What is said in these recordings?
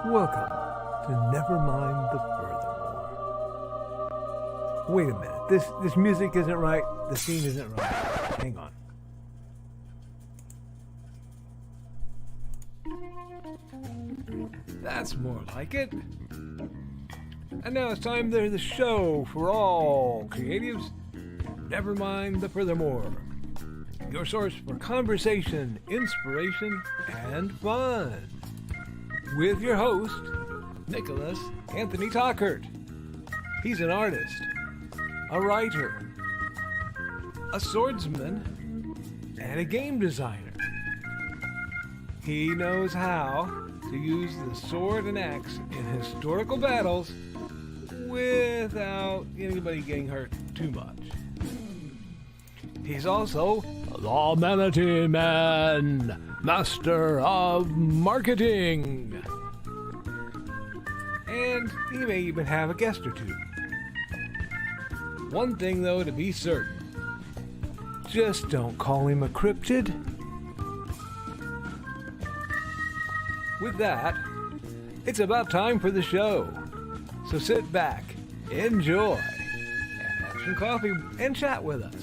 Welcome to Nevermind the Furthermore. Wait a minute, this music isn't right, the scene isn't right. Hang on. That's more like it. And now it's time for the show for all creatives. Nevermind the Furthermore. Your source for conversation, inspiration, and fun. With your host, Nicholas Anthony Tockert. He's an artist, a writer, a swordsman, and a game designer. He knows how to use the sword and axe in historical battles without anybody getting hurt too much. He's also the Manatee Man, master of marketing. And he may even have a guest or two. One thing, though, to be certain. Just don't call him a cryptid. With that, it's about time for the show. So sit back, enjoy, and have some coffee and chat with us.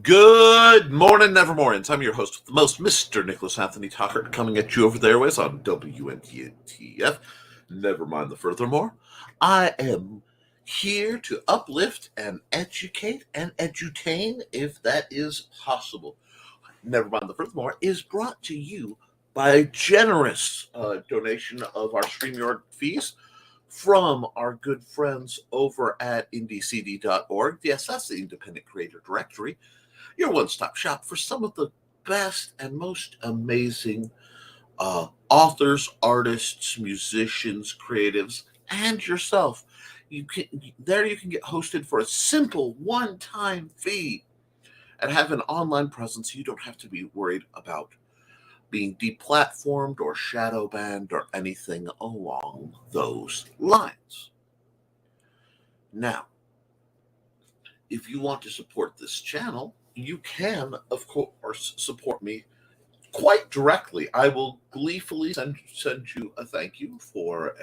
Good morning, Nevermorans. I'm your host with the most, Mr. Nicholas Anthony Tockert, coming at you over the airways on WNTF. Nevermind the Furthermore. I am here to uplift and educate and edutain, if that is possible. Nevermind the Furthermore is brought to you by a generous donation of our StreamYard fees from our good friends over at indecd.org. Yes, that's the Independent Creator Directory. Your one-stop shop for some of the best and most amazing authors, artists, musicians, creatives, and yourself. You can get hosted for a simple one-time fee and have an online presence. You don't have to be worried about being deplatformed or shadow banned or anything along those lines. Now, if you want to support this channel, you can, of course, support me quite directly. I will gleefully send you a thank you for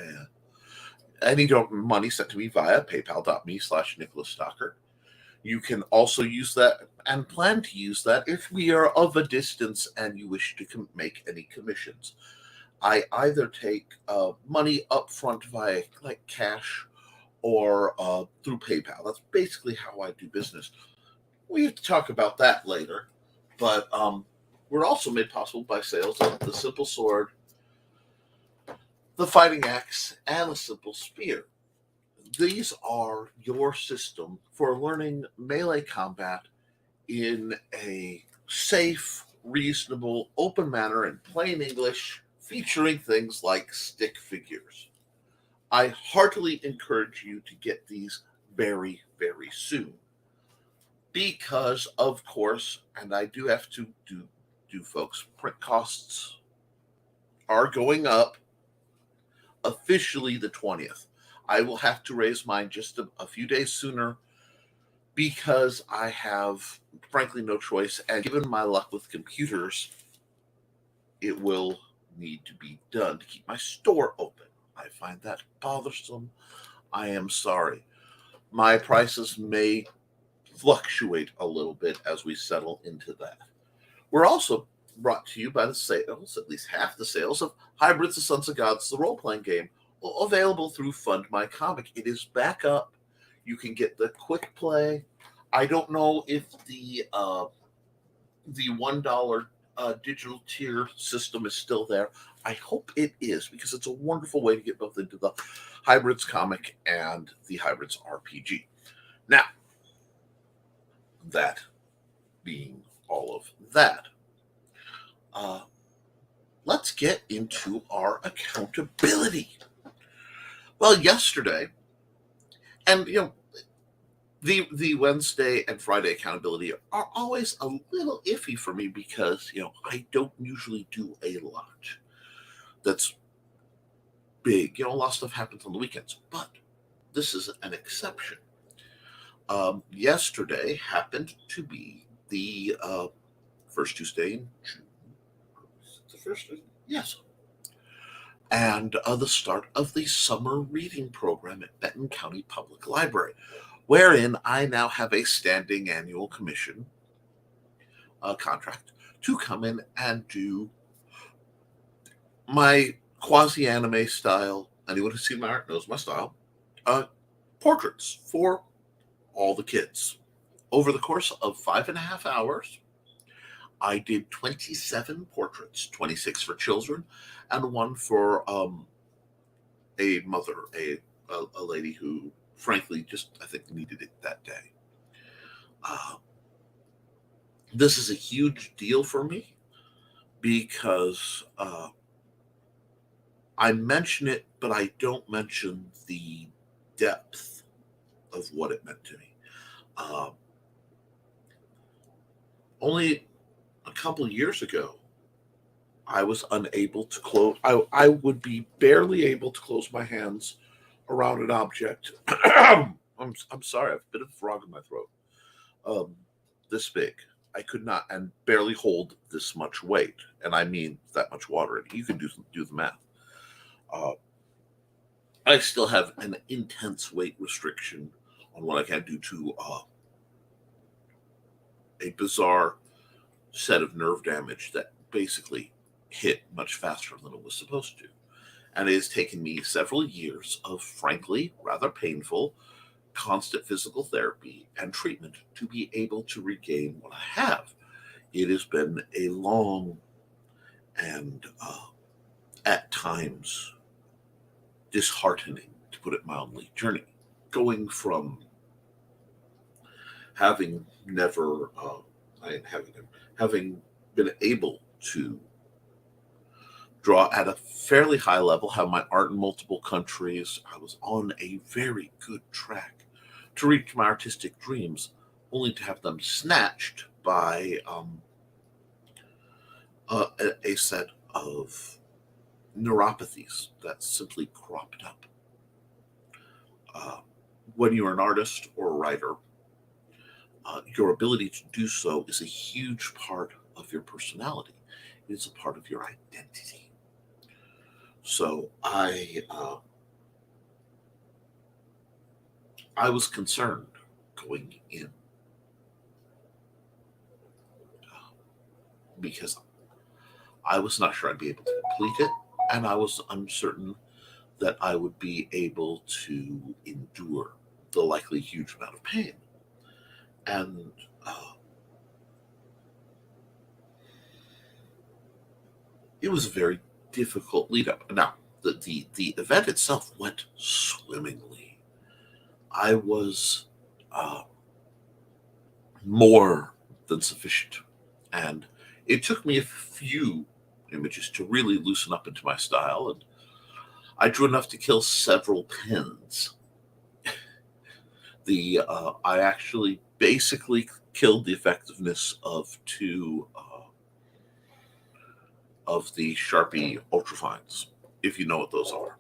any money sent to me via paypal.me/Nicholas Tockert. You can also use that and plan to use that if we are of a distance and you wish to make any commissions. I either take money up front via like cash or through PayPal. That's basically how I do business. We have to talk about that later, but we're also made possible by sales of the simple sword, the fighting axe, and the simple spear. These are your system for learning melee combat in a safe, reasonable, open manner in plain English, featuring things like stick figures. I heartily encourage you to get these very, very soon. Because, of course, and I do have to do folks, print costs are going up officially the 20th. I will have to raise mine just a few days sooner because I have, frankly, no choice. And given my luck with computers, it will need to be done to keep my store open. I find that bothersome. I am sorry. My prices may fluctuate a little bit as we settle into that. We're also brought to you by the sales, at least half the sales, of Hybrids of Sons of Gods, the role-playing game, available through Fund My Comic. It is back up. You can get the quick play. I don't know if the $1 digital tier system is still there. I hope it is, because it's a wonderful way to get both into the Hybrids comic and the Hybrids RPG. Now, that being all of that, uh, let's get into our accountability. Well, yesterday, and the Wednesday and Friday accountability are always a little iffy for me because I don't usually do a lot that's big. A lot of stuff happens on the weekends, but this is an exception. Yesterday happened to be the first Tuesday in June. The first, yes, and the start of the summer reading program at Benton County Public Library, wherein I now have a standing annual commission contract to come in and do my quasi-anime style. Anyone who's seen my art knows my style. Portraits for all the kids. Over the course of 5.5 hours, I did 27 portraits, 26 for children, and one for a mother, a lady who, frankly, just I think needed it that day. This is a huge deal for me because I mention it, but I don't mention the depth of what it meant to me. Only a couple of years ago, I was unable to close. I would be barely able to close my hands around an object. I'm sorry, I have a bit of a frog in my throat. This big. I could not and barely hold this much weight, and I mean that much water in it. You can do the math. I still have an intense weight restriction on what I can do to a bizarre set of nerve damage that basically hit much faster than it was supposed to. And it has taken me several years of, frankly, rather painful, constant physical therapy and treatment to be able to regain what I have. It has been a long and, at times, disheartening, to put it mildly, journey. Going from having never, having been able to draw at a fairly high level, have my art in multiple countries. I was on a very good track to reach my artistic dreams, only to have them snatched by a set of neuropathies that simply cropped up. When you're an artist or a writer, your ability to do so is a huge part of your personality. It is a part of your identity. So I was concerned going in because I was not sure I'd be able to complete it, and I was uncertain that I would be able to endure the likely huge amount of pain. And it was a very difficult lead up. Now, the event itself went swimmingly. I was more than sufficient. And it took me a few images to really loosen up into my style, and I drew enough to kill several pens. I actually basically killed the effectiveness of two of the Sharpie Ultrafines, if you know what those are.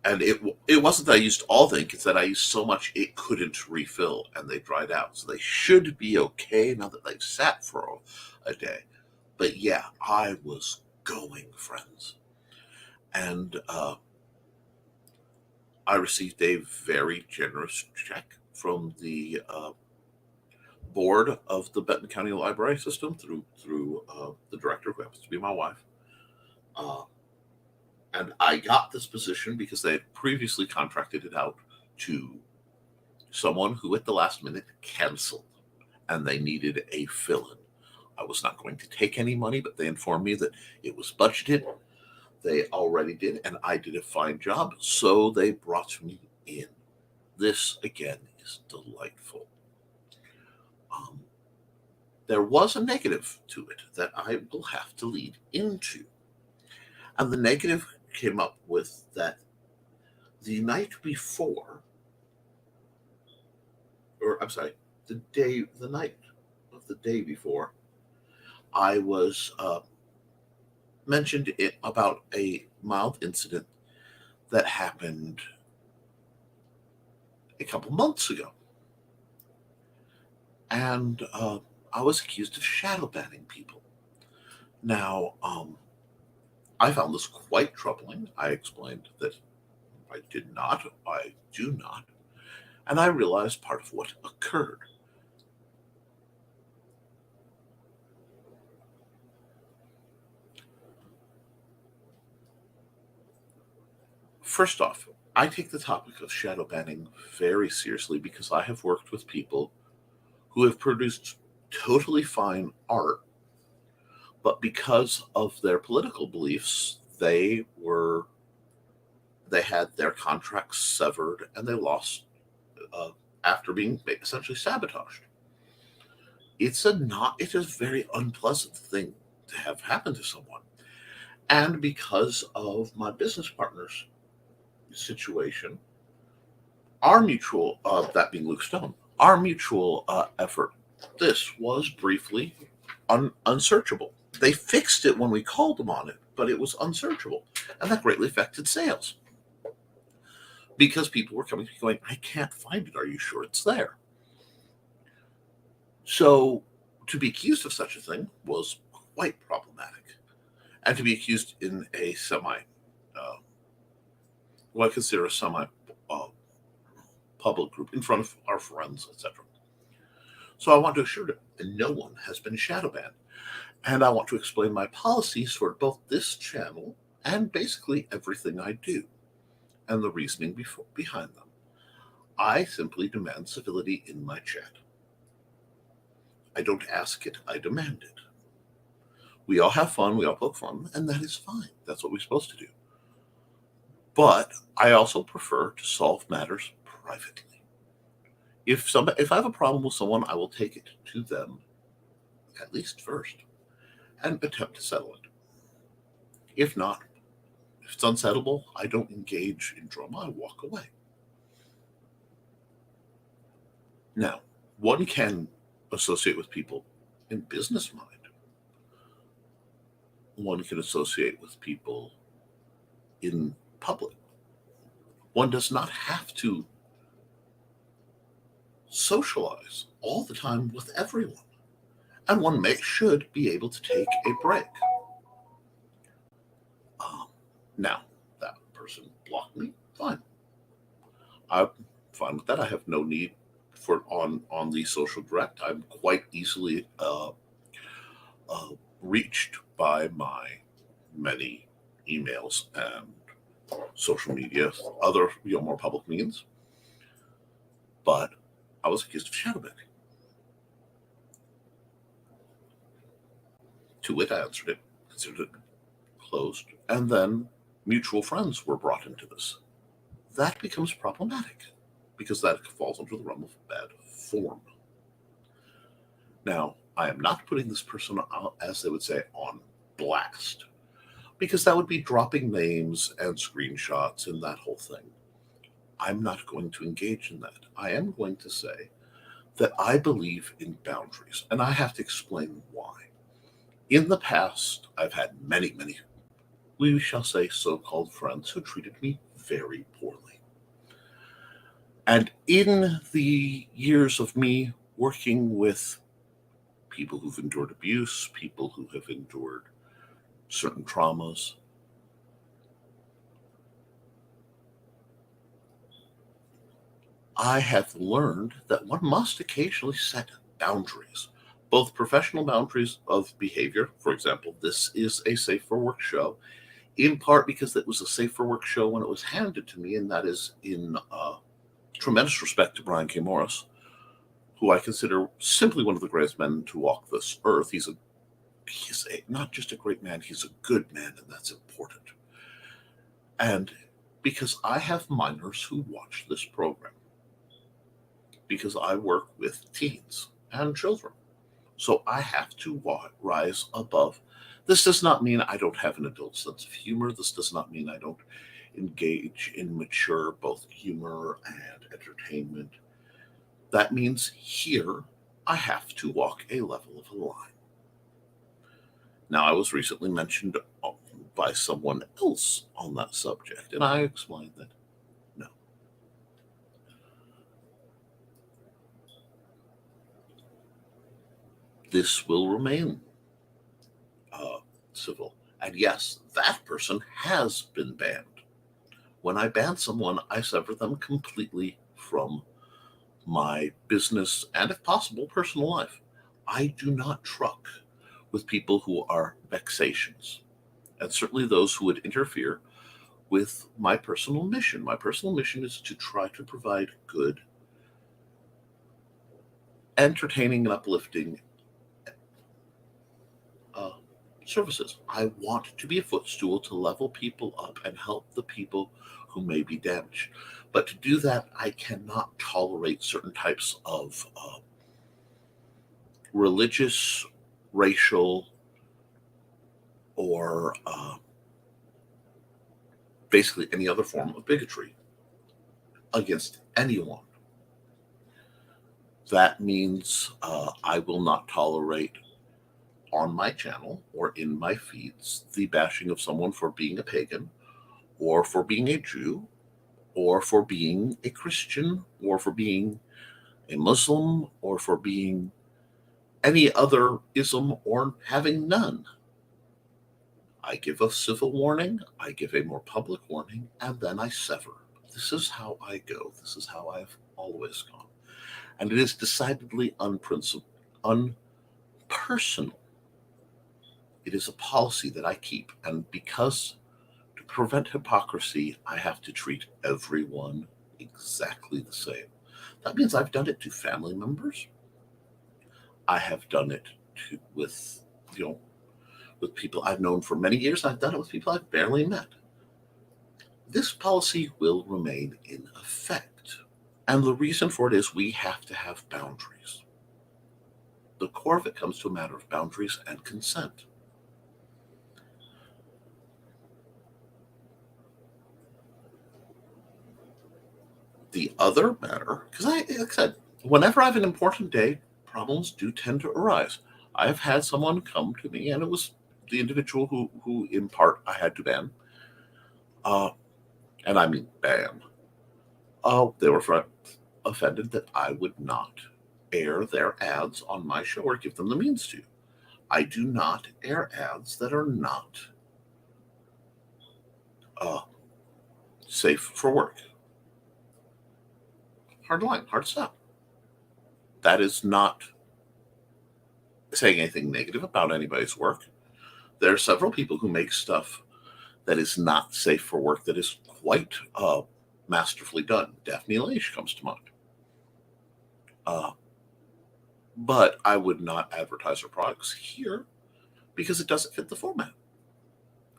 And it wasn't that I used all the ink, it's that I used so much it couldn't refill, and they dried out. So they should be okay now that they've sat for a day. But yeah, I was going, friends. And I received a very generous check from the board of the Benton County Library System through the director, who happens to be my wife. And I got this position because they had previously contracted it out to someone who at the last minute canceled, and they needed a fill-in. I was not going to take any money, but they informed me that it was budgeted. They already did, and I did a fine job, so they brought me in. This, again, is delightful. um, there was a negative to it that I will have to lead into. And the negative came up with that the night before, or I'm sorry, the night of the day before, I was mentioned about a mild incident that happened a couple months ago. And I was accused of shadow banning people. Now, I found this quite troubling. I explained that I do not, and I realized part of what occurred. First off, I take the topic of shadow banning very seriously because I have worked with people who have produced totally fine art, but because of their political beliefs, they had their contracts severed and they lost after being essentially sabotaged. It is a very unpleasant thing to have happen to someone. And because of my business partner's situation, our mutual, that being Luke Stone, our mutual effort, this was briefly unsearchable. They fixed it when we called them on it, but it was unsearchable. And that greatly affected sales. Because people were coming to me going, I can't find it. Are you sure it's there? So to be accused of such a thing was quite problematic. And to be accused in a what I consider a public group in front of our friends, etc. So I want to assure them that no one has been shadow banned. And I want to explain my policies for both this channel and basically everything I do and the reasoning behind them. I simply demand civility in my chat. I don't ask it, I demand it. We all have fun, we all poke fun, and that is fine. That's what we're supposed to do. But I also prefer to solve matters privately. If I have a problem with someone, I will take it to them, at least first, and attempt to settle it. If not, if it's unsettleable, I don't engage in drama, I walk away. Now, one can associate with people in business mind. One can associate with people in public. One does not have to socialize all the time with everyone. And one should be able to take a break. Now, that person blocked me, fine. I'm fine with that. I have no need for on the social direct. I'm quite easily reached by my many emails and social media, other more public means. But I was accused of shadow banning. To it, I answered it, considered it closed, and then mutual friends were brought into this. That becomes problematic because that falls under the realm of bad form. Now, I am not putting this person out, as they would say, on blast, because that would be dropping names and screenshots and that whole thing. I'm not going to engage in that. I am going to say that I believe in boundaries, and I have to explain why. In the past, I've had many, we shall say, so-called friends who treated me very poorly. And in the years of me working with people who've endured abuse, people who have endured certain traumas, I have learned that one must occasionally set boundaries, both professional boundaries of behavior. For example, this is a Safe for Work show, in part because it was a Safe for Work show when it was handed to me, and that is in tremendous respect to Brian K. Morris, who I consider simply one of the greatest men to walk this earth. He's not just a great man, he's a good man, and that's important. And because I have minors who watch this program, because I work with teens and children. So I have to rise above. This does not mean I don't have an adult sense of humor. This does not mean I don't engage in mature both humor and entertainment. That means here I have to walk a level of a line. Now, I was recently mentioned by someone else on that subject, and I explained that no. This will remain civil. And yes, that person has been banned. When I ban someone, I sever them completely from my business and, if possible, personal life. I do not truck with people who are vexations, and certainly those who would interfere with my personal mission. My personal mission is to try to provide good, entertaining, and uplifting services. I want to be a footstool to level people up and help the people who may be damaged. But to do that, I cannot tolerate certain types of religious, racial, or basically any other form of bigotry against anyone. That means I will not tolerate on my channel or in my feeds the bashing of someone for being a pagan, or for being a Jew, or for being a Christian, or for being a Muslim, or for being any other ism, or having none. I give a civil warning, I give a more public warning, and then I sever. This is how I go. This is how I've always gone. And it is decidedly unpersonal. It is a policy that I keep. And because to prevent hypocrisy, I have to treat everyone exactly the same. That means I've done it to family members. I have done it with people I've known for many years. I've done it with people I've barely met. This policy will remain in effect. And the reason for it is we have to have boundaries. The core of it comes to a matter of boundaries and consent. The other matter, because like I said, whenever I have an important day, problems do tend to arise. I have had someone come to me, and it was the individual who in part I had to ban. And I mean ban. They were offended that I would not air their ads on my show or give them the means to. I do not air ads that are not safe for work. Hard line, hard stop. That is not saying anything negative about anybody's work. There are several people who make stuff that is not safe for work that is quite masterfully done. Daphne Leish comes to mind. But I would not advertise her products here because it doesn't fit the format.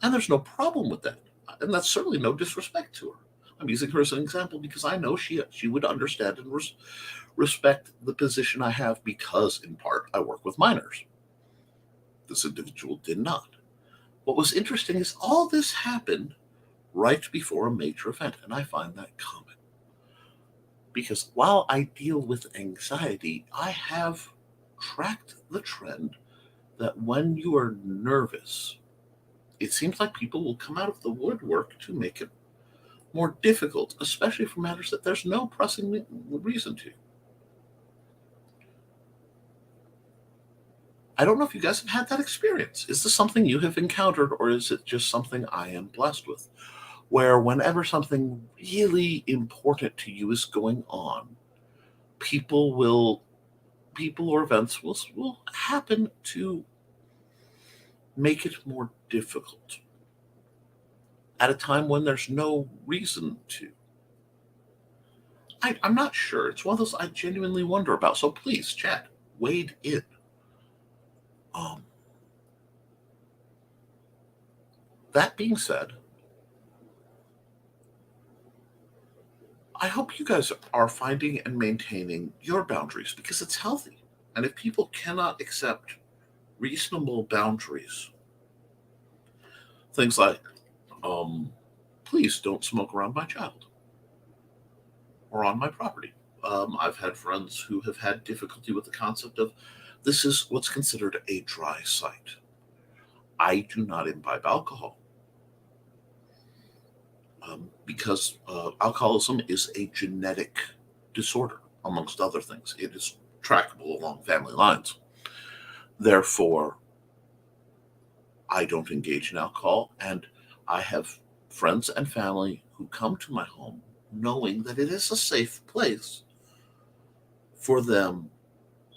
And there's no problem with that. And that's certainly no disrespect to her. I'm using her as an example because I know she would understand and respect the position I have because, in part, I work with minors. This individual did not. What was interesting is all this happened right before a major event, and I find that common. Because while I deal with anxiety, I have tracked the trend that when you are nervous, it seems like people will come out of the woodwork to make it more difficult, especially for matters that there's no pressing reason to. I don't know if you guys have had that experience. Is this something you have encountered, or is it just something I am blessed with? Where whenever something really important to you is going on, people or events will happen to make it more difficult at a time when there's no reason to. I'm not sure. It's one of those I genuinely wonder about. So please, chat, wade in. That being said, I hope you guys are finding and maintaining your boundaries because it's healthy. And if people cannot accept reasonable boundaries, things like, please don't smoke around my child or on my property. I've had friends who have had difficulty with the concept of this is what's considered a dry site. I do not imbibe alcohol because alcoholism is a genetic disorder, amongst other things. It is trackable along family lines. Therefore, I don't engage in alcohol, and I have friends and family who come to my home knowing that it is a safe place for them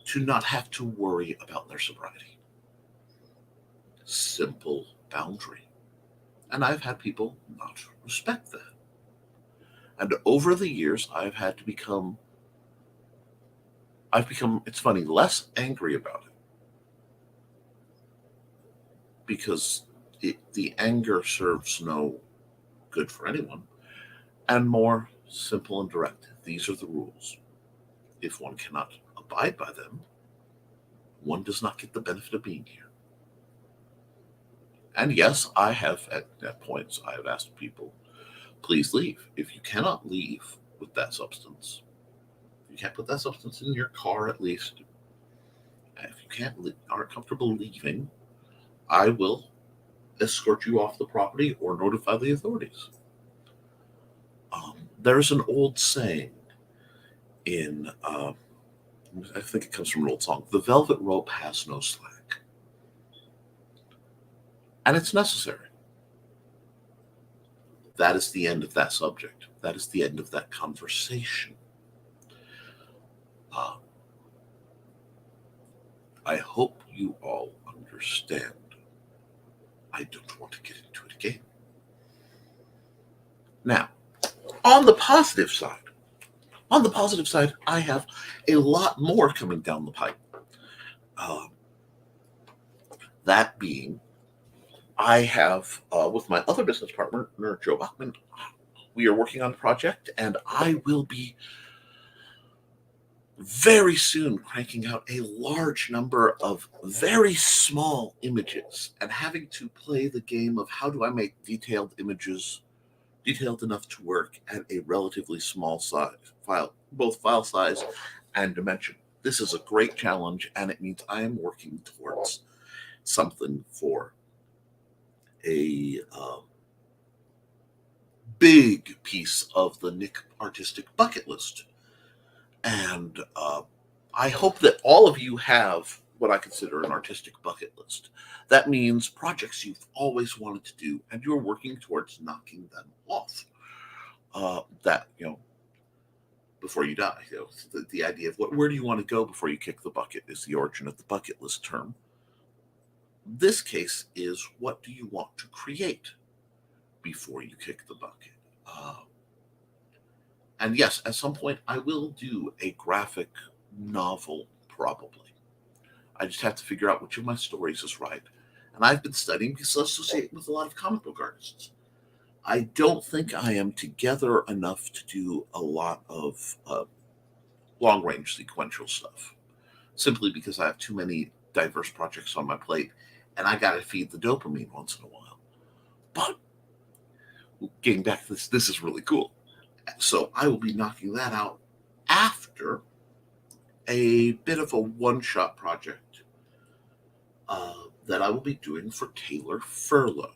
to not have to worry about their sobriety. Simple boundary. And I've had people not respect that. And over the years, I've become, it's funny, less angry about it. Because the anger serves no good for anyone. And more simple and direct. These are the rules. If one cannot abide by them, one does not get the benefit of being here. And yes, I have, at points, I have asked people, please leave. If you cannot leave with that substance, you can't put that substance in your car at least. If you aren't comfortable leaving, I will escort you off the property or notify the authorities. There's an old saying in, I think it comes from an old song, the velvet rope has no slack. And it's necessary. That is the end of that subject. That is the end of that conversation. I hope you all understand. I don't want to get into it again. Now, on the positive side, I have a lot more coming down the pipe. That being, I have, with my other business partner, Joe Bachman, we are working on a project, and I will be very soon cranking out a large number of very small images and having to play the game of how do I make detailed images detailed enough to work at a relatively small size file, both file size and dimension. This is a great challenge, and it means I am working towards something for a big piece of the Nick artistic bucket list. And I hope that all of you have what I consider an artistic bucket list. That means projects you've always wanted to do, and you're working towards knocking them off. Before you die, the idea of where do you want to go before you kick the bucket is the origin of the bucket list term. This case is, what do you want to create before you kick the bucket? And yes, at some point I will do a graphic novel, probably. I just have to figure out which of my stories is right. And I've been studying because I associate with a lot of comic book artists. I don't think I am together enough to do a lot of long-range sequential stuff, simply because I have too many diverse projects on my plate, and I got to feed the dopamine once in a while. But getting back to this is really cool. So I will be knocking that out after a bit of a one-shot project that I will be doing for Taylor Furlow.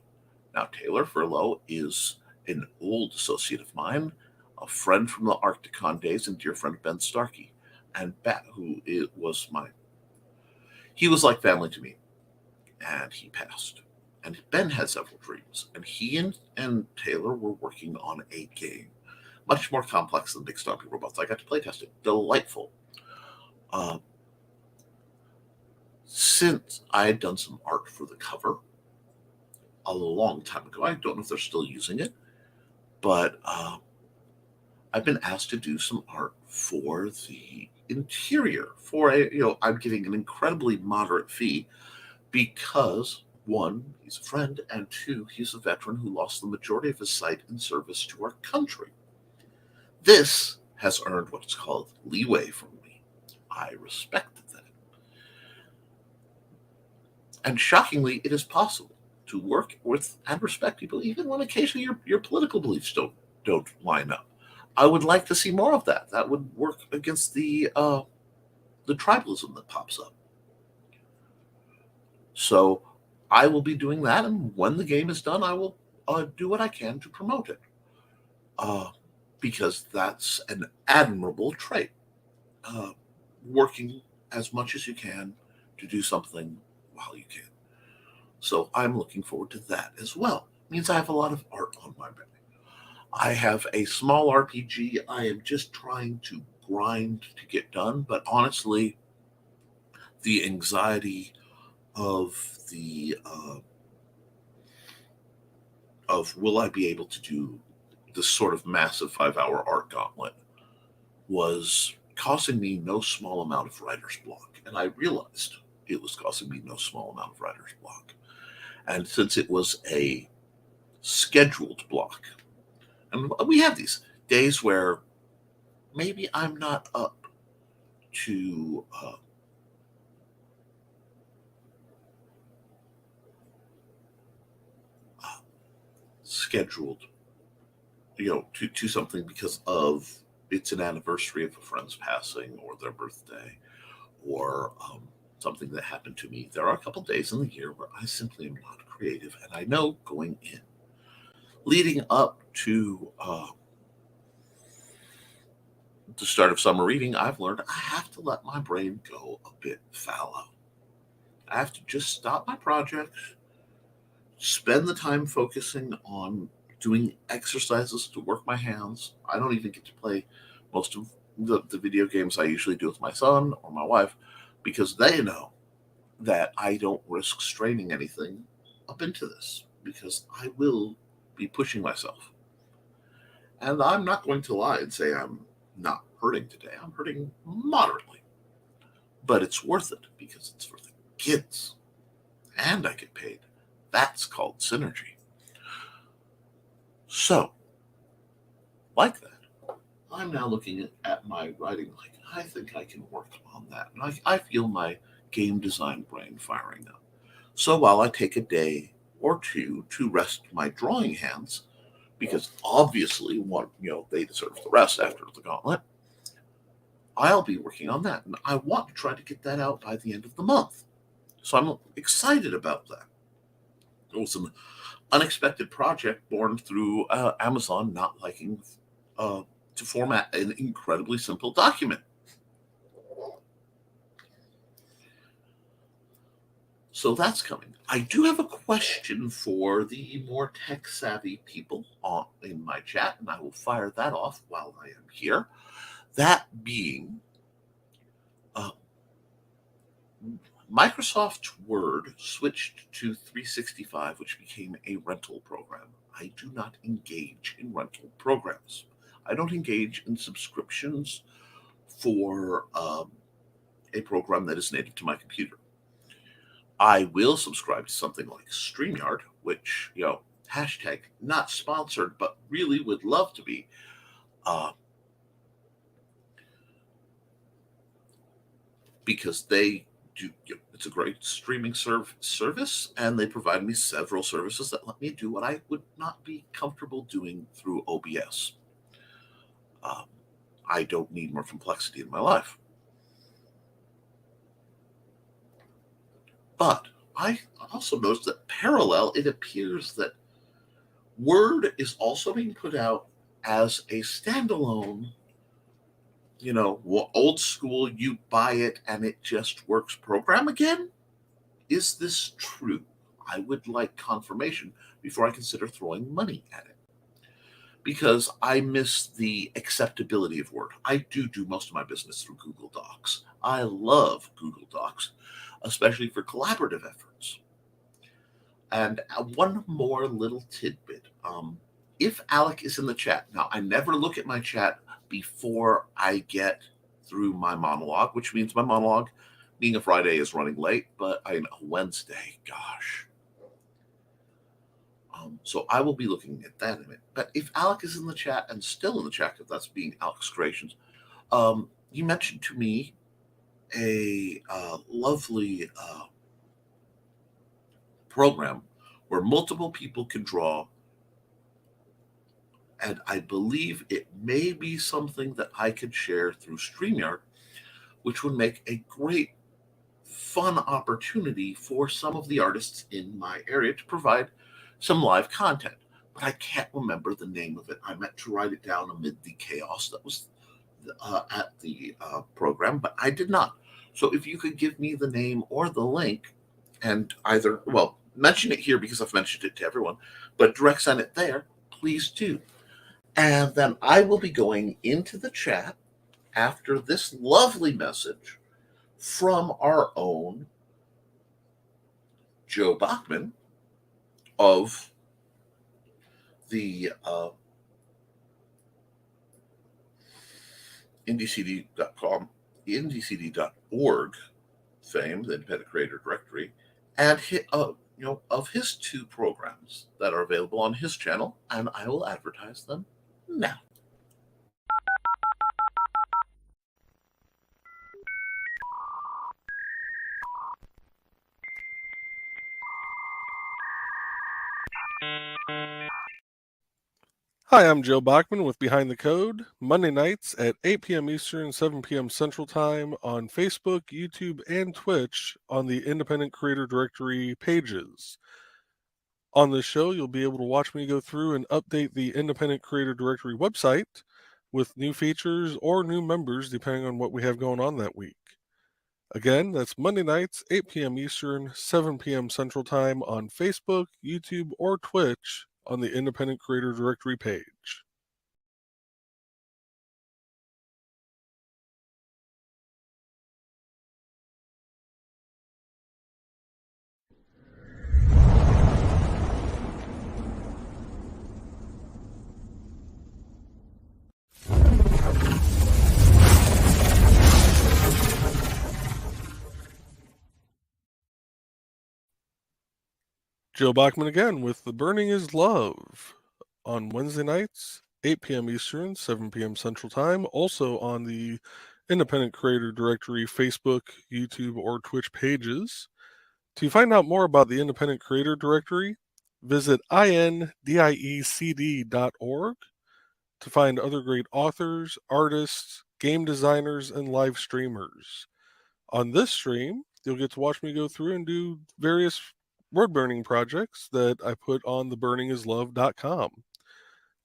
Now, Taylor Furlow is an old associate of mine, a friend from the Arcticon days, and dear friend Ben Starkey, and he was like family to me, and he passed. And Ben had several dreams, and he and Taylor were working on a game, much more complex than Big Stompy Robots. I got to play test it. Delightful. Since I had done some art for the cover a long time ago, I don't know if they're still using it, but I've been asked to do some art for the interior. I'm getting an incredibly moderate fee because, one, he's a friend, and two, he's a veteran who lost the majority of his sight in service to our country. This has earned what's called leeway from me. I respect that. And shockingly, it is possible to work with and respect people, even when occasionally your political beliefs don't line up. I would like to see more of that. That would work against the tribalism that pops up. So I will be doing that, and when the game is done, I will do what I can to promote it, uh, because that's an admirable trait. Uh, Working as much as you can to do something while you can. So I'm looking forward to that as well. It means I have a lot of art on my back. I have a small RPG I am just trying to grind to get done, but honestly, the anxiety of the of will I be able to do this sort of massive 5 hour art gauntlet was causing me no small amount of writer's block, and I realized it was causing me no small amount of writer's block. And since it was a scheduled block, and we have these days where maybe I'm not up to scheduled, to something because of it's an anniversary of a friend's passing or their birthday or something that happened to me. There are a couple days in the year where I simply am not creative, and I know going in, leading up to the start of summer reading, I've learned I have to let my brain go a bit fallow. I have to just stop my projects, spend the time focusing on doing exercises to work my hands. I don't even get to play most of the video games I usually do with my son or my wife because they know that I don't risk straining anything up into this because I will be pushing myself. And I'm not going to lie and say I'm not hurting today. I'm hurting moderately. But it's worth it because it's for the kids. And I get paid. That's called synergy. So, like that, I'm now looking at my writing like, I think I can work on that. And I feel my game design brain firing up. So while I take a day or two to rest my drawing hands, because obviously they deserve the rest after the gauntlet, I'll be working on that. And I want to try to get that out by the end of the month. So I'm excited about that. It was an unexpected project born through Amazon not liking to format an incredibly simple document. So that's coming. I do have a question for the more tech savvy people in my chat, and I will fire that off while I am here. That being, uh, Microsoft Word switched to 365, which became a rental program. I do not engage in rental programs. I don't engage in subscriptions for a program that is native to my computer. I will subscribe to something like StreamYard, which, hashtag not sponsored, but really would love to be. Because they do, it's a great streaming service, and they provide me several services that let me do what I would not be comfortable doing through OBS. I don't need more complexity in my life. But I also noticed that parallel, it appears that Word is also being put out as a standalone, old school, you buy it and it just works program again. Is this true? I would like confirmation before I consider throwing money at it. Because I miss the acceptability of Word. I do most of my business through Google Docs. I love Google Docs, especially for collaborative efforts. And one more little tidbit. If Alec is in the chat, now I never look at my chat before I get through my monologue, which means my monologue, being a Friday, is running late, but a Wednesday, gosh. So I will be looking at that in a minute. But if Alec is in the chat and still in the chat, if that's being Alec's Creations, you mentioned to me a lovely program where multiple people can draw. And I believe it may be something that I could share through StreamYard, which would make a great fun opportunity for some of the artists in my area to provide some live content. But I can't remember the name of it. I meant to write it down amid the chaos that was at the program, but I did not. So if you could give me the name or the link and either, well, mention it here because I've mentioned it to everyone, but direct send it there, please do. And then I will be going into the chat after this lovely message from our own Joe Bachman of the IndieCD.com, IndieCD.org fame, the Independent Creator Directory, and of his two programs that are available on his channel, and I will advertise them now. Hi, I'm Joe Bachman with Behind the Code, Monday nights at 8 p.m. Eastern, 7 p.m. Central Time on Facebook, YouTube, and Twitch on the Independent Creator Directory pages. On this show, you'll be able to watch me go through and update the Independent Creator Directory website with new features or new members depending on what we have going on that week. Again, that's Monday nights, 8 p.m. Eastern, 7 p.m. Central Time on Facebook, YouTube, or Twitch on the Independent Creator Directory page. Joe Bachman again with The Burning is Love on Wednesday nights, 8 p.m. Eastern, 7 p.m. Central Time, also on the Independent Creator Directory Facebook, YouTube, or Twitch pages. To find out more about the Independent Creator Directory, visit indiecd.org to find other great authors, artists, game designers, and live streamers. On this stream, you'll get to watch me go through and do various word burning projects that I put on theburningislove.com.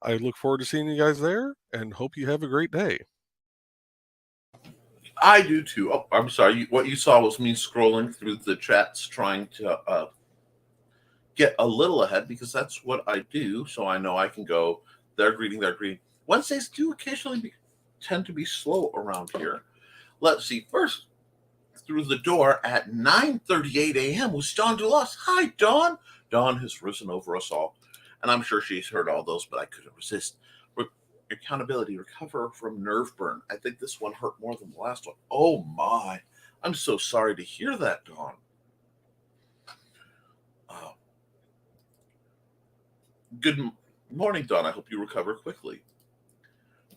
I look forward to seeing you guys there and hope you have a great day. I do too. Oh, I'm sorry. What you saw was me scrolling through the chats trying to get a little ahead because that's what I do. So I know I can go, they're greeting. Wednesdays do occasionally tend to be slow around here. Let's see. First, through the door at 9:38 a.m. was Dawn DeLoss. Hi, Dawn. Dawn has risen over us all, and I'm sure she's heard all those, but I couldn't resist. Accountability, recover from nerve burn. I think this one hurt more than the last one. Oh my. I'm so sorry to hear that, Dawn. Good morning, Dawn. I hope you recover quickly.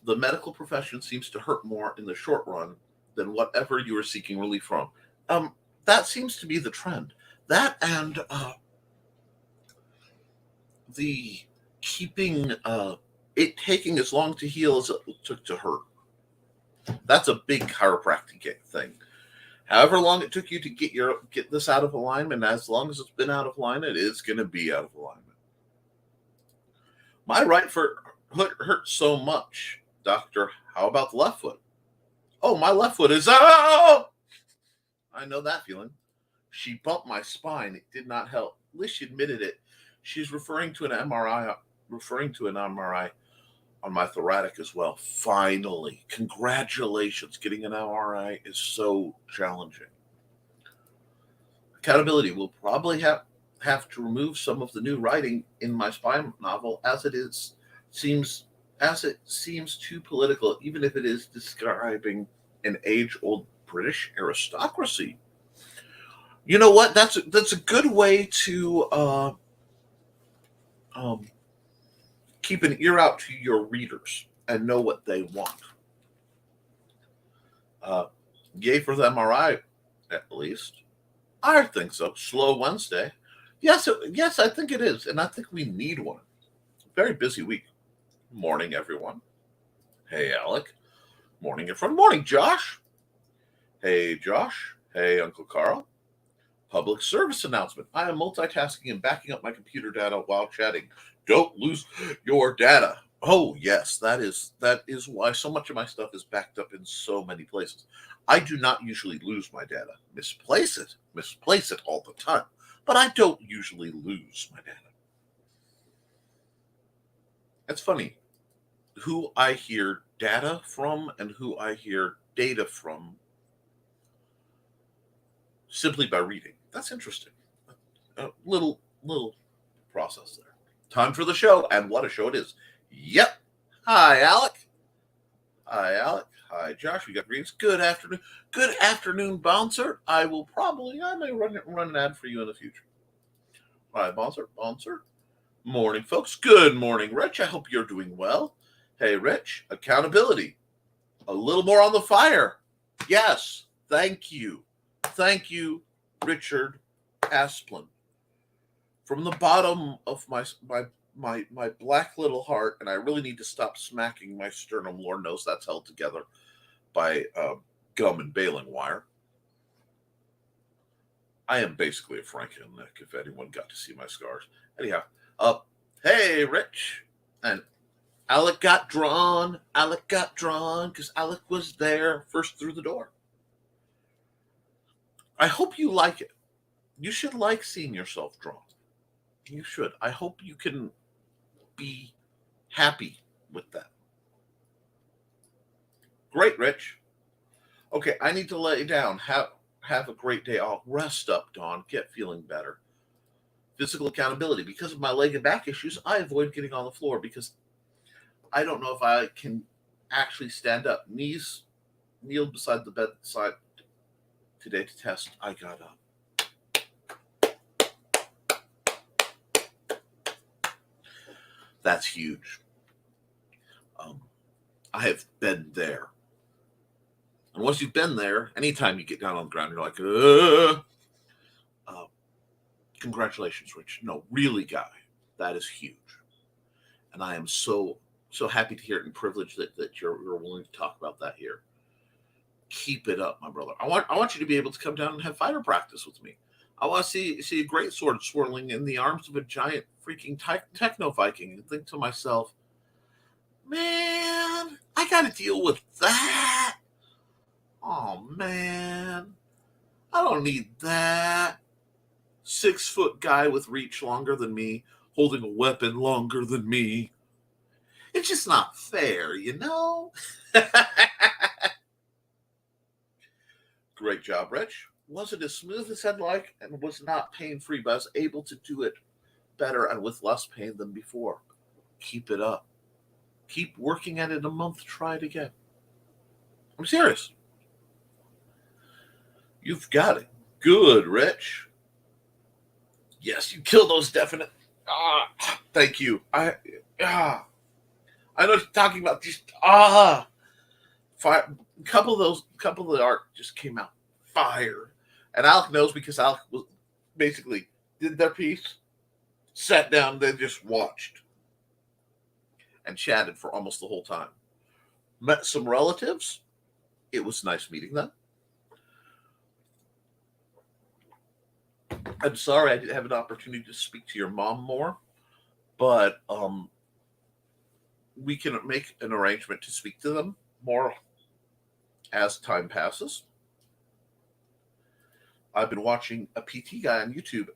The medical profession seems to hurt more in the short run than whatever you are seeking relief from. That seems to be the trend. That and the keeping it taking as long to heal as it took to hurt. That's a big chiropractic thing. However long it took you to get this out of alignment, as long as it's been out of alignment, it is going to be out of alignment. My right foot hurts so much, doctor. How about the left foot? Oh, my left foot is out. I know that feeling. She bumped my spine. It did not help. At least she admitted it. She's referring to an MRI on my thoracic as well. Finally, congratulations. Getting an MRI is so challenging. Accountability will probably have to remove some of the new writing in my spy novel as it seems too political, even if it is describing an age-old British aristocracy. You know what? That's a good way to keep an ear out to your readers and know what they want. Yay for the MRI, at least. I think so. Slow Wednesday. Yes, I think it is, and I think we need one. Very busy week. Morning, everyone. Hey, Alec. Morning, everyone. Morning, Josh. Hey, Josh. Hey, Uncle Carl. Public service announcement. I am multitasking and backing up my computer data while chatting. Don't lose your data. Oh, yes, that is why so much of my stuff is backed up in so many places. I do not usually lose my data. Misplace it all the time, but I don't usually lose my data. It's funny who I hear data from and who I hear data from simply by reading. That's interesting. A little process there. Time for the show, and what a show it is. Yep. Hi, Alec. Hi, Alec. Hi, Josh. We got greetings. Good afternoon. Good afternoon, Bouncer. I may run an ad for you in the future. Hi, Bouncer. Morning, folks. Good morning, Rich. I hope you're doing well. Hey, Rich. Accountability. A little more on the fire. Yes. Thank you. Thank you, Richard Asplin. From the bottom of my black little heart, and I really need to stop smacking my sternum. Lord knows that's held together by gum and baling wire. I am basically a Frankennick, if anyone got to see my scars. Anyhow, hey, Rich. And Alec got drawn because Alec was there first through the door. I hope you like it. You should like seeing yourself drawn. You should. I hope you can be happy with that. Great, Rich. Okay, I need to lay down. Have a great day. I'll rest up, Dawn. Get feeling better. Physical accountability. Because of my leg and back issues, I avoid getting on the floor because I don't know if I can actually stand up. Kneeled beside the bedside today to test. I got up. That's huge. I have been there. And once you've been there, anytime you get down on the ground, you're like, congratulations, Rich. No, really, guy. That is huge. And I am so happy to hear it and privileged that you're willing to talk about that here. Keep it up, my brother. I want you to be able to come down and have fighter practice with me. I want to see a great sword swirling in the arms of a giant freaking techno Viking and think to myself, man, I got to deal with that. Oh, man. I don't need that. 6-foot guy with reach longer than me, holding a weapon longer than me. It's just not fair, you know? Great job, Rich. Wasn't as smooth as I'd like and was not pain-free, but I was able to do it better and with less pain than before. Keep it up. Keep working at it a month. Try it again. I'm serious. You've got it. Good, Rich. Yes, you killed those definite. Thank you. I know what you're talking about. Just fire. Couple of the art just came out fire. And Alec knows because Alec was basically did their piece, sat down, then just watched and chatted for almost the whole time. Met some relatives. It was nice meeting them. I'm sorry I didn't have an opportunity to speak to your mom more, but we can make an arrangement to speak to them more as time passes. I've been watching a PT guy on YouTube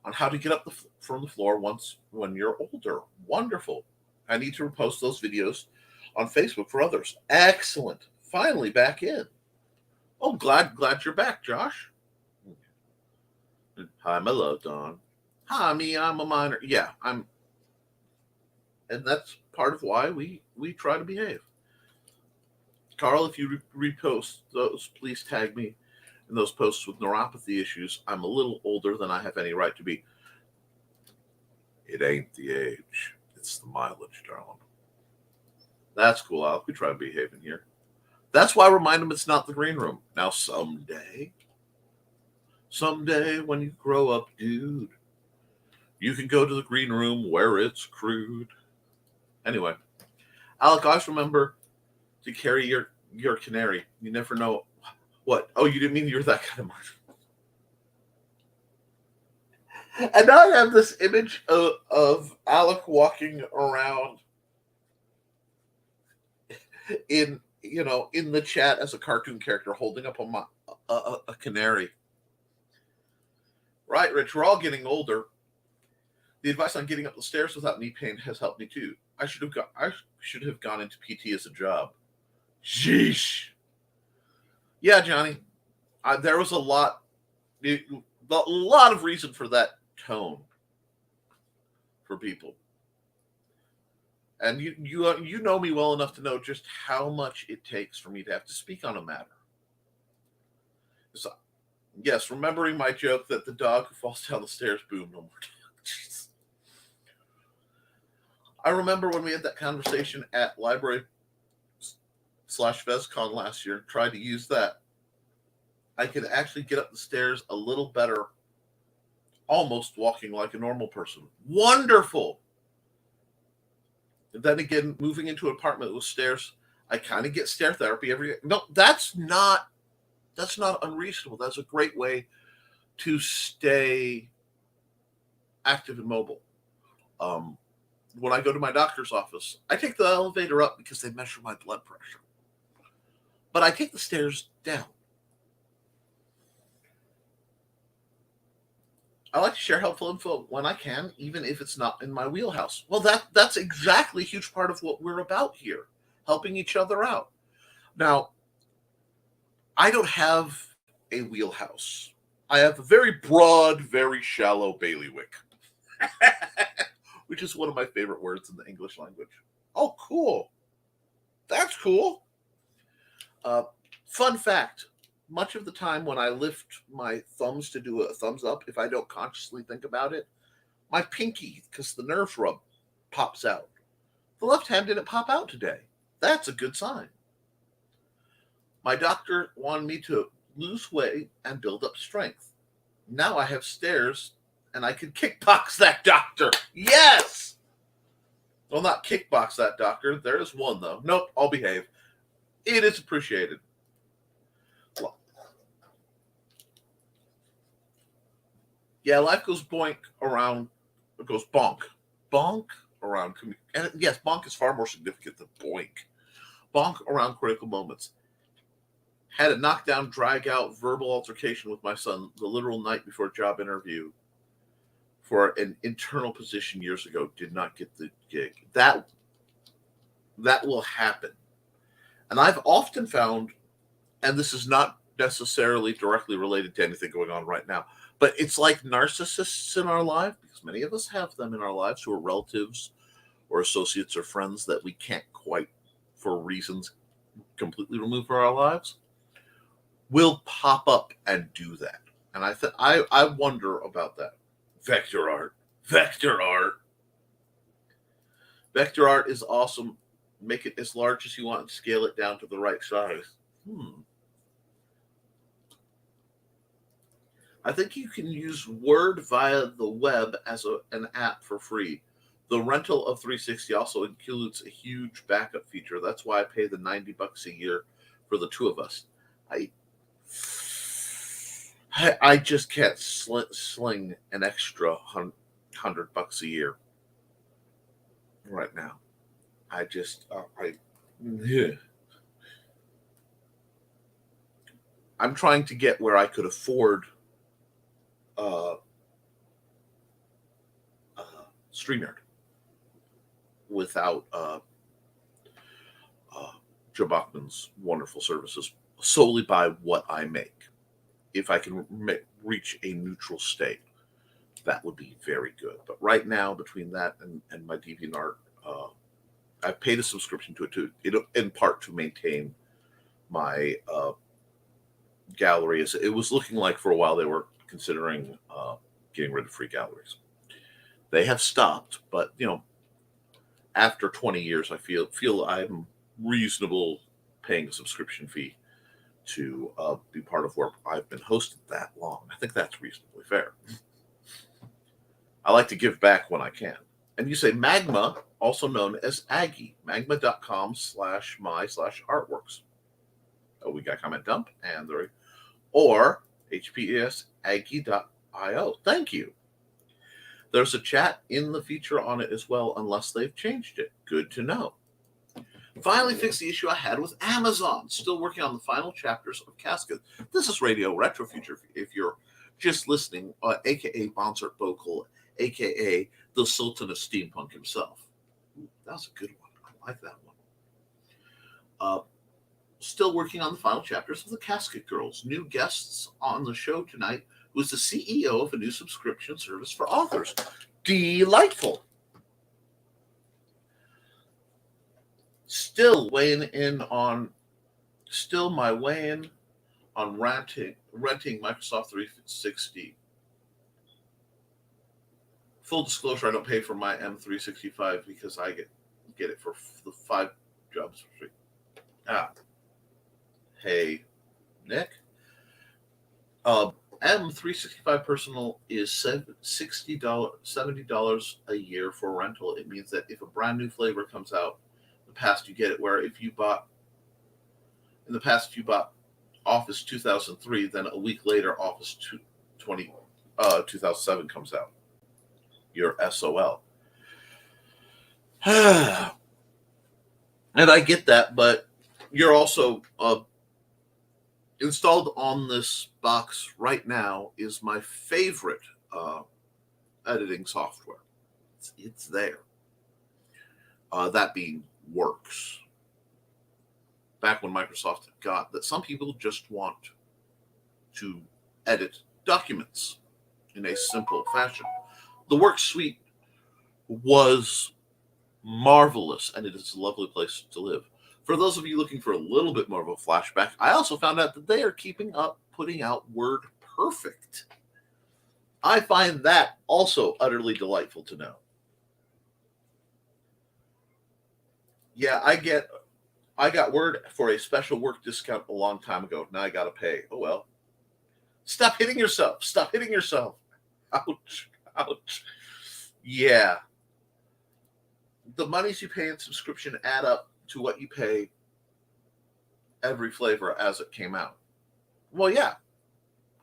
on how to get up from the floor when you're older. Wonderful. I need to repost those videos on Facebook for others. Excellent. Finally back in. Oh, glad you're back, Josh. Hi, my love, Dawn. Hi, I'm a minor. Yeah, and that's part of why we try to behave. Carl, if you repost those, please tag me in those posts with neuropathy issues. I'm a little older than I have any right to be. It ain't the age. It's the mileage, darling. That's cool, Alec. We try to behave in here. That's why I remind them it's not the green room. Now, someday when you grow up, dude, You can go to the green room where it's crude. Anyway, Alec, always remember to carry your canary. You never know what. Oh, you didn't mean you're that kind of man. And now I have this image of Alec walking around in the chat as a cartoon character holding up a canary. Right, Rich, we're all getting older. The advice on getting up the stairs without knee pain has helped me too. I should have gone into PT as a job. Sheesh. Yeah, Johnny. There was a lot of reason for that tone for people. And you know me well enough to know just how much it takes for me to have to speak on a matter. So, yes, remembering my joke that the dog who falls down the stairs, boom, no more. Jeez. I remember when we had that conversation at library/VezCon last year, tried to use that. I could actually get up the stairs a little better, almost walking like a normal person. Wonderful. And then again, moving into an apartment with stairs, I kind of get stair therapy every day. No, that's not unreasonable. That's a great way to stay active and mobile. When I go to my doctor's office, I take the elevator up because they measure my blood pressure. But I take the stairs down. I like to share helpful info when I can, even if it's not in my wheelhouse. Well, that's exactly a huge part of what we're about here, helping each other out. Now, I don't have a wheelhouse. I have a very broad, very shallow bailiwick, which is one of my favorite words in the English language. Oh, cool. That's cool. Fun fact. Much of the time when I lift my thumbs to do a thumbs up, if I don't consciously think about it, my pinky, because the nerve rub, pops out. The left hand didn't pop out today. That's a good sign. My doctor wanted me to lose weight and build up strength. Now I have stairs and I can kickbox that doctor. Yes! Well, not kickbox that doctor. There is one, though. Nope, I'll behave. It is appreciated. Yeah, life goes bonk around, it goes bonk. Bonk around, and yes, bonk is far more significant than boink. Bonk around critical moments. Had a knockdown, drag out verbal altercation with my son the literal night before a job interview for an internal position years ago. Did not get the gig. That will happen. And I've often found, and this is not necessarily directly related to anything going on right now, but it's like narcissists in our life, because many of us have them in our lives who are relatives or associates or friends that we can't quite, for reasons, completely remove from our lives, will pop up and do that. And I wonder about that. Vector art. Vector art. Vector art is awesome. Make it as large as you want and scale it down to the right size. I think you can use Word via the web as an app for free. The rental of 360 also includes a huge backup feature. That's why I pay the $90 a year for the two of us. I just can't sling an extra $100 a year right now. I'm trying to get where I could afford StreamYard without Joe Bachman's wonderful services, solely by what I make. If I can reach a neutral state, that would be very good. But right now, between that and my DeviantArt, I've paid a subscription to it in part to maintain my gallery. As it was looking like for a while they were considering getting rid of free galleries. They have stopped, but after 20 years, I feel I'm reasonable paying a subscription fee to be part of where I've been hosted that long. I think that's reasonably fair. I like to give back when I can. And you say Magma, also known as Aggie, magma.com/my/artworks. Oh, we got comment dump, and there, or HPS Aggie.io. Thank you. There's a chat in the feature on it as well, unless they've changed it. Good to know. Finally fixed the issue I had with Amazon. Still working on the final chapters of Casket. This is Radio Retro Future. If you're just listening, a.k.a. Bonsert Bokal, a.k.a. the Sultan of Steampunk himself. Ooh, that was a good one. I like that one. Still working on the final chapters of the Casket Girls. New guests on the show tonight was the CEO of a new subscription service for authors. Delightful. Still my weigh-in on renting Microsoft 360. Full disclosure, I don't pay for my M365 because I get it for the 5 jobs for free. Hey, Nick. M365 Personal is $70 a year for rental. It means that if a brand new flavor comes out, in the past you get it. Where if you bought Office 2003, then a week later Office 2007 comes out. You're SOL. And I get that, but you're also installed on this box right now is my favorite editing software. It's there. That being Works. Back when Microsoft got that, some people just want to edit documents in a simple fashion. The Works suite was marvelous, and it is a lovely place to live. For those of you looking for a little bit more of a flashback, I also found out that they are keeping up putting out Word Perfect. I find that also utterly delightful to know. Yeah, I got Word for a special work discount a long time ago. Now I got to pay. Oh, well. Stop hitting yourself. Stop hitting yourself. Ouch. Ouch. Yeah. The monies you pay in subscription add up to what you pay every flavor as it came out. Well, yeah.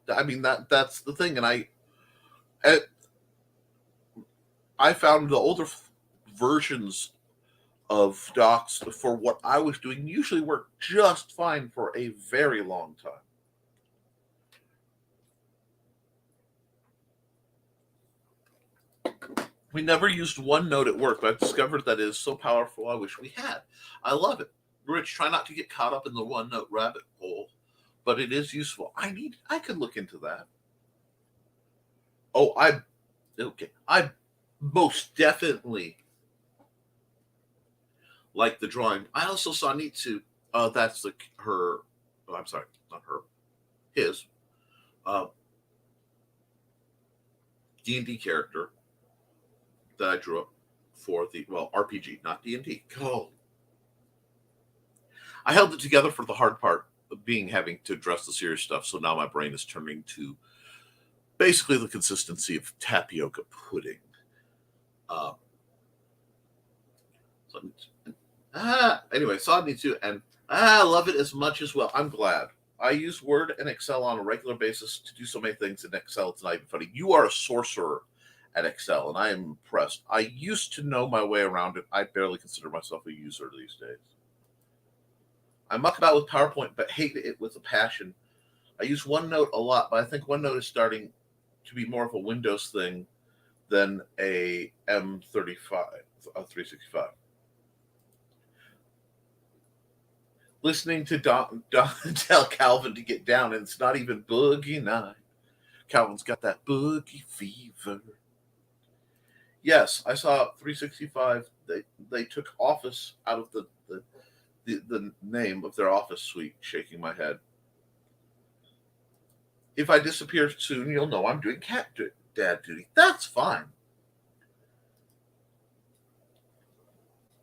I mean, that's the thing. And I found the older versions of docs for what I was doing usually worked just fine for a very long time. We never used OneNote at work, but I've discovered that it is so powerful I wish we had. I love it. Rich, try not to get caught up in the OneNote rabbit hole, but it is useful. I could look into that. Oh, I most definitely like the drawing. I also saw Nitsu. That's her. Oh, I'm sorry, not her. His D&D character that I drew up for the RPG, not D&D. Oh. I held it together for the hard part of having to address the serious stuff. So now my brain is turning to basically the consistency of tapioca pudding. Anyway, saw me too, and I love it as much as well. I'm glad. I use Word and Excel on a regular basis to do so many things in Excel. It's not even funny. You are a sorcerer at Excel, and I am impressed. I used to know my way around it. I barely consider myself a user these days. I muck about with PowerPoint, but hate it with a passion. I use OneNote a lot, but I think OneNote is starting to be more of a Windows thing than a M365. Listening to Don tell Calvin to get down, and it's not even boogie night. Calvin's got that boogie fever. Yes, I saw 365. They took Office out of the name of their Office suite. Shaking my head. If I disappear soon, you'll know I'm doing dad duty. That's fine.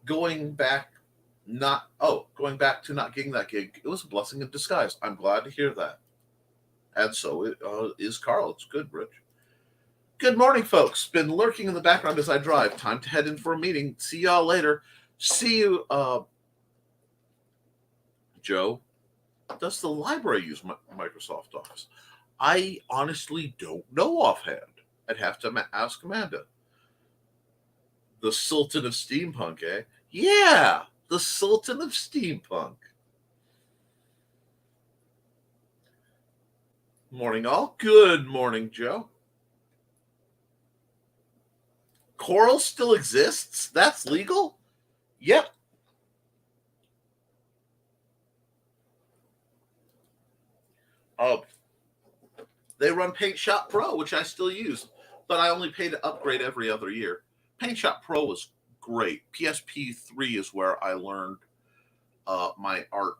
Going back to not getting that gig, it was a blessing in disguise. I'm glad to hear that. And so it is Carl. It's good, Rich. Good morning, folks. Been lurking in the background as I drive. Time to head in for a meeting. See y'all later. See you, Joe. Does the library use Microsoft Office? I honestly don't know offhand. I'd have to ask Amanda. The Sultan of Steampunk, eh? Yeah, the Sultan of Steampunk. Morning, all. Good morning, Joe. Coral still exists? That's legal? Yep. They run Paint Shop Pro, which I still use, but I only pay to upgrade every other year. Paint Shop Pro was great. PSP3 is where I learned my art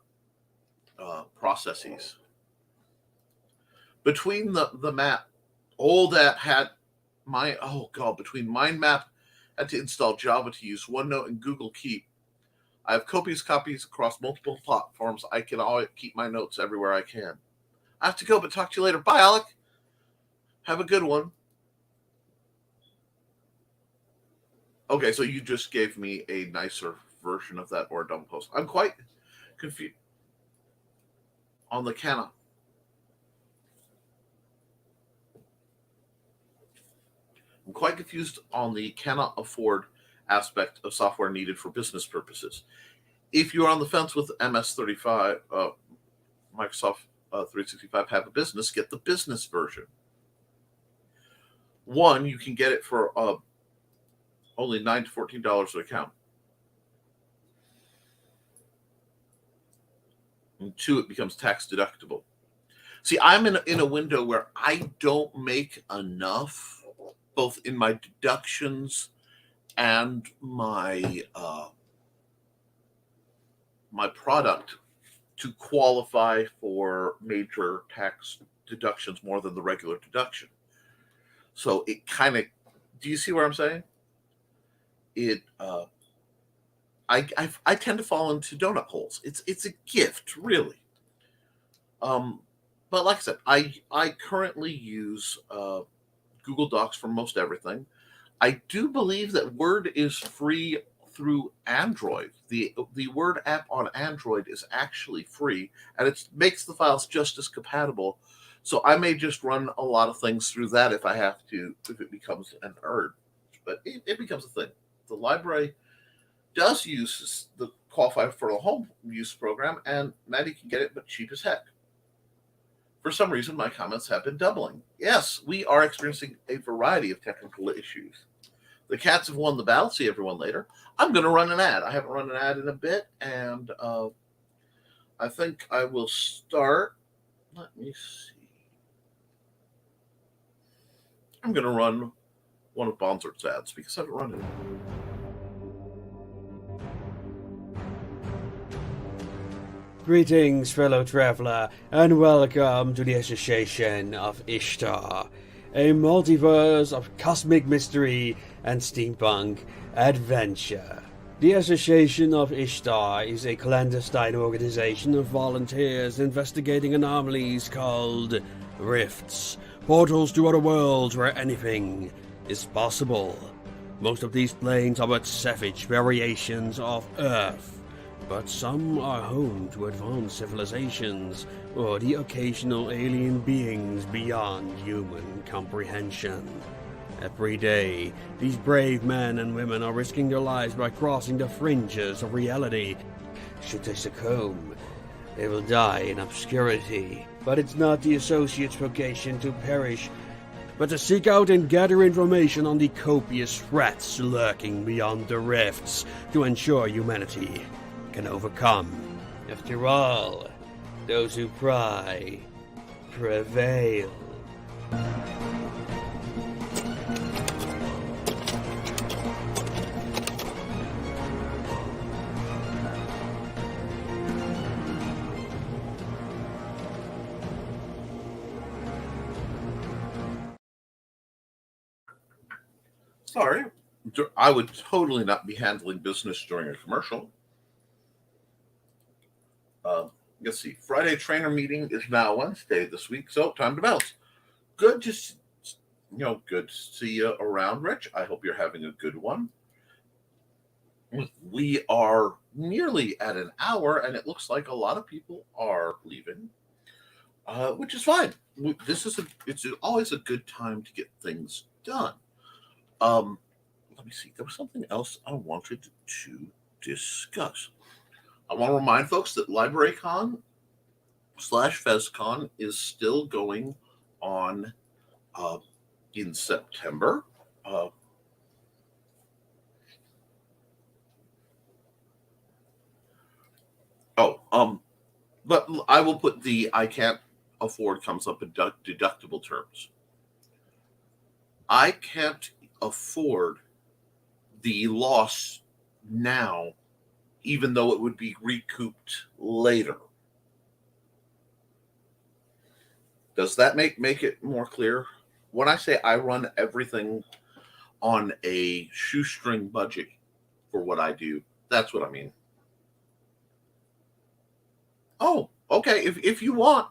processes. Between the map, old app had between Mind Map, had to install Java to use OneNote and Google Keep. I have copious copies across multiple platforms. I can always keep my notes everywhere I can. I have to go, but talk to you later. Bye, Alec. Have a good one. Okay, so you just gave me a nicer version of that or dumb post. I'm quite confused on the Canon. I'm quite confused on the cannot afford aspect of software needed for business purposes. If you're on the fence with MS35, Microsoft 365 have a business, get the business version. One, you can get it for only $9 to $14 an account. And two, it becomes tax deductible. See, I'm in a window where I don't make enough, both in my deductions and my my product, to qualify for major tax deductions more than the regular deduction. So it kind of, do you see what I'm saying? It, I tend to fall into donut holes. It's a gift, really. But like I said, I currently use Google Docs for most everything. I do believe that Word is free through Android. The Word app on Android is actually free, and it makes the files just as compatible. So I may just run a lot of things through that if I have to, if it becomes an urge. But it becomes a thing. The library does use the qualify for a home use program, and Maddie can get it, but cheap as heck. For some reason, my comments have been doubling. Yes, we are experiencing a variety of technical issues. The cats have won the battle. See everyone later. I'm going to run an ad. I haven't run an ad in a bit, and I think I will start. Let me see. I'm going to run one of Bonzert's ads because I haven't run it. Greetings, fellow traveler, and welcome to the Association of Ishtar, a multiverse of cosmic mystery and steampunk adventure. The Association of Ishtar is a clandestine organization of volunteers investigating anomalies called rifts, portals to other worlds where anything is possible. Most of these planes are but savage variations of Earth, but some are home to advanced civilizations or the occasional alien beings beyond human comprehension. Every day, these brave men and women are risking their lives by crossing the fringes of reality. Should they succumb, they will die in obscurity. But it's not the Associate's vocation to perish, but to seek out and gather information on the copious threats lurking beyond the rifts to ensure humanity can overcome. After all, those who pry prevail. Sorry, I would totally not be handling business during a commercial. Let's see. Friday trainer meeting is now Wednesday this week, so time to bounce. Good to good to see you around, Rich. I hope you're having a good one. We are nearly at an hour, and it looks like a lot of people are leaving, which is fine. It's always a good time to get things done. Um, Let me see. There was something else I wanted to discuss. I want to remind folks that LibraryCon/FezCon is still going on uh, in September. Uh, but I will put the I can't afford comes up in deductible terms. I can't afford the loss now, even though it would be recouped later. Does that make it more clear? When I say I run everything on a shoestring budget for what I do, that's what I mean. Oh, okay. If you want,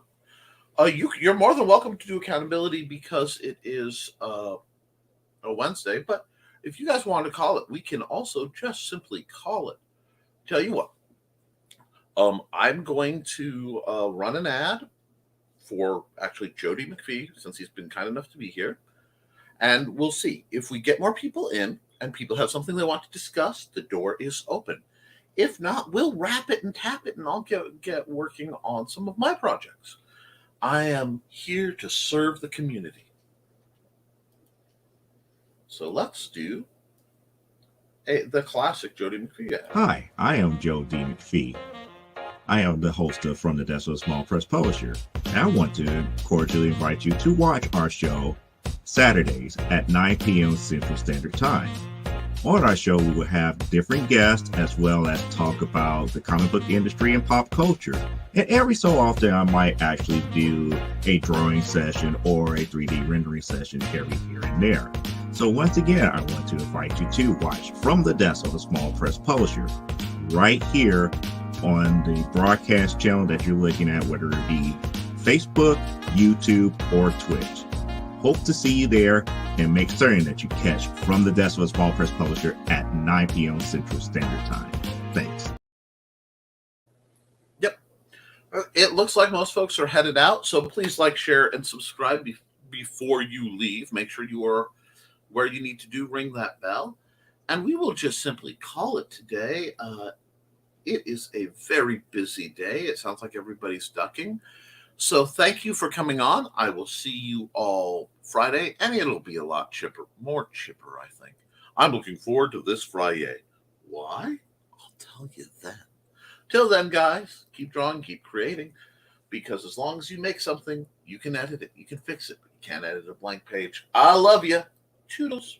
you're more than welcome to do accountability because it is a Wednesday. But if you guys want to call it, we can also just simply call it. Tell you what, I'm going to run an ad for actually Jody McPhee since he's been kind enough to be here, and we'll see if we get more people in and people have something they want to discuss. The door is open. If not, we'll wrap it and tap it, and I'll get working on some of my projects. I am here to serve the community. So let's do the classic Jody McPhee ad. Hi, I am Joe D. McPhee. I am the host of From the Desk of a Small Press Publisher, and I want to cordially invite you to watch our show Saturdays at 9 p.m. Central Standard Time. On our show, we will have different guests as well as talk about the comic book industry and pop culture. And every so often, I might actually do a drawing session or a 3D rendering session every here and there. So once again, I want to invite you to watch From the Desk of a Small Press Publisher right here on the broadcast channel that you're looking at, whether it be Facebook, YouTube, or Twitch. Hope to see you there, and make certain that you catch From the Desk of a Small Press Publisher at 9 p.m. Central Standard Time. Thanks. Yep. It looks like most folks are headed out, so please like, share, and subscribe before you leave. Make sure you are where you need to do. Ring that bell. And we will just simply call it today. It is a very busy day. It sounds like everybody's ducking. So thank you for coming on. I will see you all Friday, and it'll be a lot more chipper, I think. I'm looking forward to this Friday. Why? I'll tell you then. Till then, guys, keep drawing, keep creating, because as long as you make something, you can edit it, you can fix it, but you can't edit a blank page. I love you. Toodles.